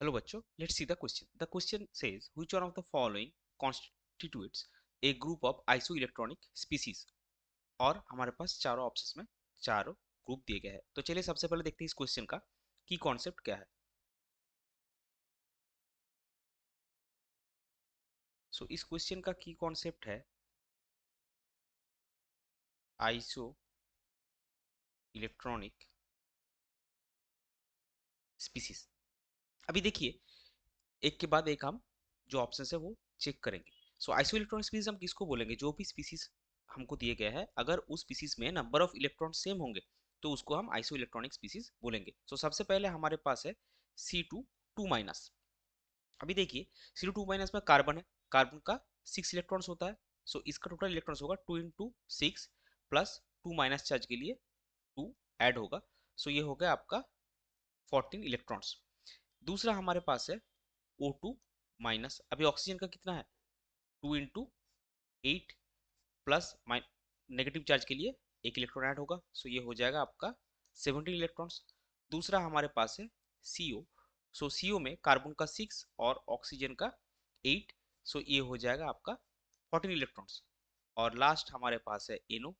Hello बच्चों, let's see the question. The question says which one of the following constitutes a group of isoelectronic species? और हमारे पास चारों options में चारों group दिए गए हैं। तो चलिए सबसे पहले देखते हैं इस क्वेश्चन का की कॉन्सेप्ट क्या है। सो इस क्वेश्चन का की कॉन्सेप्ट है आइसो इलेक्ट्रॉनिक स्पीसीज। अभी देखिए एक के बाद एक हम जो ऑप्शन है वो चेक करेंगे। सो आइसो इलेक्ट्रॉनिक स्पीसीज हम किसको बोलेंगे? जो भी स्पीसीज हमको दिए गए हैं अगर उस स्पीसीज में नंबर ऑफ इलेक्ट्रॉन सेम होंगे तो उसको हम आइसो इलेक्ट्रॉनिक स्पीसीज बोलेंगे। सो सबसे पहले हमारे पास है C2 2-। अभी देखिए C2 2- में कार्बन है, कार्बन का 6 इलेक्ट्रॉन्स होता है। सो इसका टोटल इलेक्ट्रॉन्स होगा 2 × 6 प्लस 2 चार्ज के लिए 2 ऐड होगा। सो ये हो गया आपका 14 इलेक्ट्रॉन्स। दूसरा हमारे पास है O2-। अभी ऑक्सीजन का कितना है? 2 × 8 प्लस नेगेटिव चार्ज के लिए एक इलेक्ट्रॉन ऐड होगा। सो ये हो जाएगा आपका 17 इलेक्ट्रॉन्स। दूसरा हमारे पास है CO। सो CO में कार्बन का 6 और ऑक्सीजन का 8। सो ये हो जाएगा आपका 14 इलेक्ट्रॉन्स। और लास्ट हमारे पास है NO।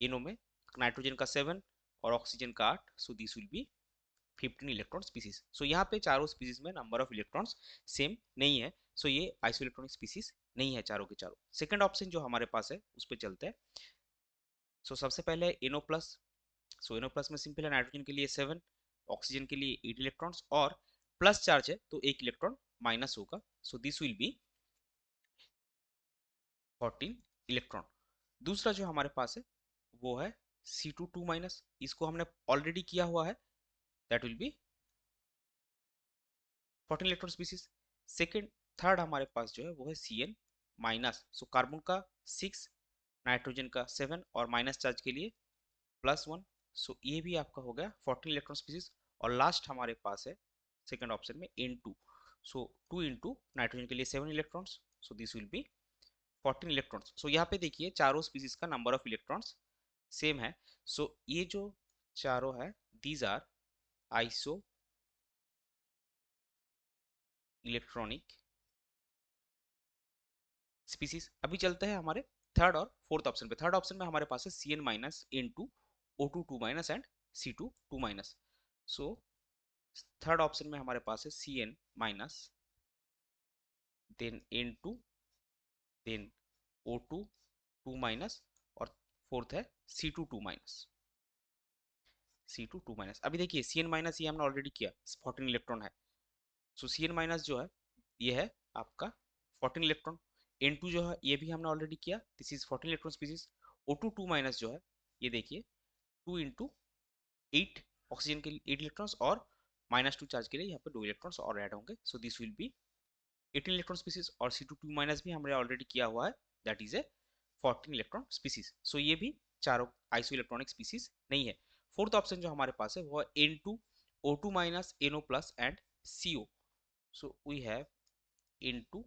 NO में नाइट्रोजन का 7 और ऑक्सीजन का 8। So this will be 15 electron species. So यहाँ पे चारों स्पीसीज में नंबर ऑफ इलेक्ट्रॉन्स सेम नहीं है। सो ये आइसो इलेक्ट्रॉनिक स्पीसीज नहीं है चारों के चारों। सेकंड ऑप्शन जो हमारे पास है उस पर चलते हैं। सो सबसे पहले NO प्लस। सो NO प्लस में सिंपल है, नाइट्रोजन के लिए 7, ऑक्सीजन के लिए 8 इलेक्ट्रॉन्स और प्लस चार्ज है तो एक इलेक्ट्रॉन माइनस होगा। सो दिस विल बी 14 इलेक्ट्रॉन। दूसरा जो हमारे पास है वो है C2 2-। इसको हमने ऑलरेडी किया हुआ है, that will be 14 electron species. Second third हमारे पास जो है वो है CN-। सो कार्बन का 6, नाइट्रोजन का 7 और माइनस चार्ज के लिए +1। सो ये भी आपका हो गया 14 इलेक्ट्रॉन स्पीसीज। और लास्ट हमारे पास है सेकेंड ऑप्शन में N2। सो 2 × नाइट्रोजन के लिए 7 electrons. So this will be 14 electrons. So यहाँ पे देखिए चारों स्पीसीज का नंबर ऑफ इलेक्ट्रॉन्स सेम है। सो ये जो चारों है these are isoelectronic species. अभी चलते हैं हमारे थर्ड और फोर्थ ऑप्शन पे। थर्ड ऑप्शन में हमारे पास है CN-, N2, O2 2- and C2 2-। So third option में हमारे पास है CN-, then N2, then O2 2- और फोर्थ है C2 2-। C2 2-। अभी देखिए CN- ये हमने ऑलरेडी किया, 14 इलेक्ट्रॉन है। सो CN- जो है ये है आपका 14 इलेक्ट्रॉन। N2 जो है ये भी हमने ऑलरेडी किया, this is 14 electron species. O2 2- जो है ये देखिए 2 × 8, ऑक्सीजन के लिए 8 इलेक्ट्रॉन्स और -2 चार्ज के लिए यहाँ पे 2 इलेक्ट्रॉन्स और ऐड होंगे। So this will be 18 electron species. और C2 2- भी हमने ऑलरेडी किया हुआ है, that is a 14 electron species. So ये भी चारों आइसो इलेक्ट्रॉनिक स्पीसीज नहीं है। फोर्थ ऑप्शन जो हमारे पास है वो है N2, O2-, NO+ and CO। So we have N2,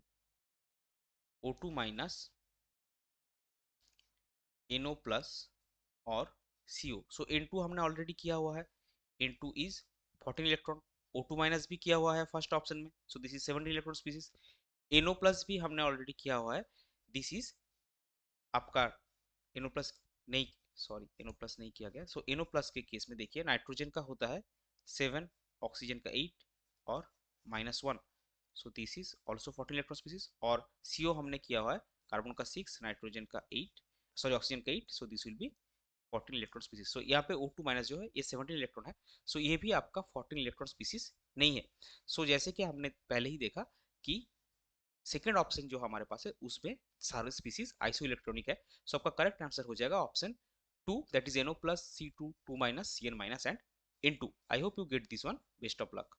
O2-, NO+ और CO। So N2 हमने ऑलरेडी किया हुआ है, N2 इज 14 इलेक्ट्रॉन। O2- भी किया हुआ है फर्स्ट ऑप्शन में, so this is 17 electron species. NO+ भी हमने ऑलरेडी किया हुआ है, दिस इज आपका NO+ नहीं, सॉरी NO+ नहीं किया गया। सो NO+ के केस में देखिए नाइट्रोजन का होता है 7, ऑक्सीजन का 8 और -1। So this is also 14 electron species. और CO हमने किया हुआ है कार्बन का 6, नाइट्रोजन का 8, सॉरी ऑक्सीजन का 8। So this will be 14 electron species. So यहाँ पे O2- जो है ये 17 इलेक्ट्रॉन है। सो ये भी आपका 14 इलेक्ट्रॉन स्पीसीज नहीं है। सो जैसे कि हमने पहले ही देखा कि सेकेंड ऑप्शन जो हमारे पास है उसमें सारे स्पीसीज आइसो इलेक्ट्रॉनिक है। सो आपका करेक्ट आंसर हो जाएगा option 2, that is NO+, C2 2-, CN- and N2। I hope you get this one. Best of luck.